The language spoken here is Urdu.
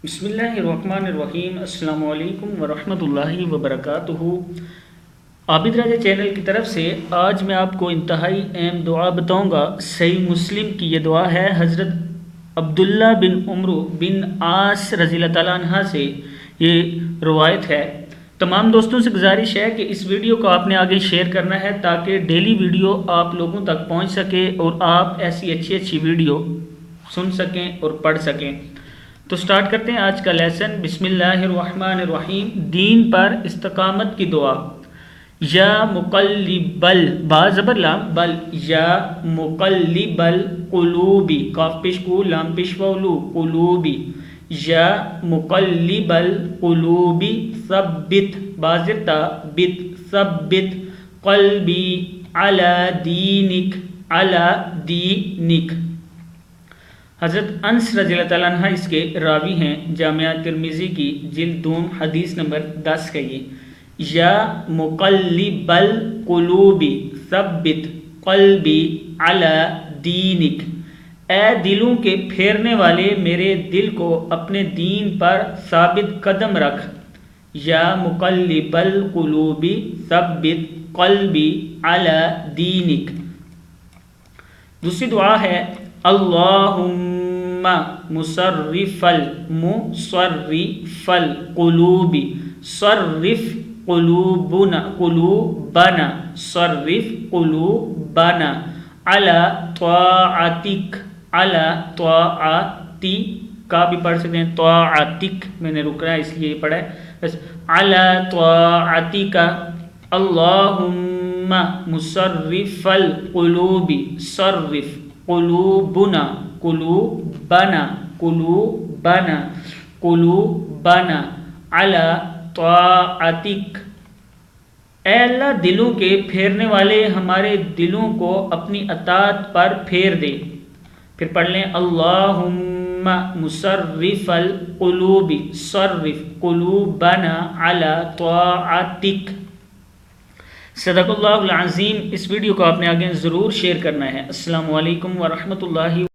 بسم اللہ الرحمن الرحیم۔ السلام علیکم ورحمۃ اللہ وبرکاتہ۔ عابد راجہ چینل کی طرف سے آج میں آپ کو انتہائی اہم دعا بتاؤں گا۔ صحیح مسلم کی یہ دعا ہے، حضرت عبداللہ بن عمرو بن عاص رضی اللہ تعالیٰ عنہ سے یہ روایت ہے۔ تمام دوستوں سے گزارش ہے کہ اس ویڈیو کو آپ نے آگے شیئر کرنا ہے تاکہ ڈیلی ویڈیو آپ لوگوں تک پہنچ سکے اور آپ ایسی اچھی ویڈیو سن سکیں اور پڑھ سکیں۔ تو سٹارٹ کرتے ہیں آج کا لیسن۔ بسم اللہ الرحمن الرحیم۔ دین پر استقامت کی دعا۔ یا مقلب با زبر لام بل، یا مقلب القلوبی، کاف پیش کو لام پیش وولو قلوبی، یا مقلب القلوبی ثبت با زر تا بت ثبت قلبی علی دینک علی دینک۔ حضرت انس رضی اللہ تعالیٰ عنہ اس کے راوی ہیں۔ جامعہ ترمذی کی جلد 2 حدیث نمبر 10 کا یہ یا مقلب القلوب ثبت قلبی علی دینک، اے دلوں کے پھیرنے والے میرے دل کو اپنے دین پر ثابت قدم رکھ۔ یا مقلب القلوب ثبت قلبی علی دینک۔ دوسری دعا ہے اللہم مصرف القلوب صرف قلوبنا صرف قلوبنا علی طاعتک علی طاعتی، کا بھی پڑھ سکتے ہیں طاعتک، میں نے رکنا ہے اس لیے پڑھا ہے بس، علی طاعتک اللہم مصرف القلوب صرف قلوبنا قلوبنا قلوبنا قلوبنا علی طاعتک، اے اللہ دلوں کے پھیرنے والے ہمارے دلوں کو اپنی اطاعت پر پھیر دے۔ پھر پڑھ لیں اللہم مصرف القلوب صرف قلوبنا علی طاعتک۔ صدق اللہ العظیم۔ اس ویڈیو کو آپ نے آگے ضرور شیئر کرنا ہے۔ السلام علیکم ورحمۃ اللہ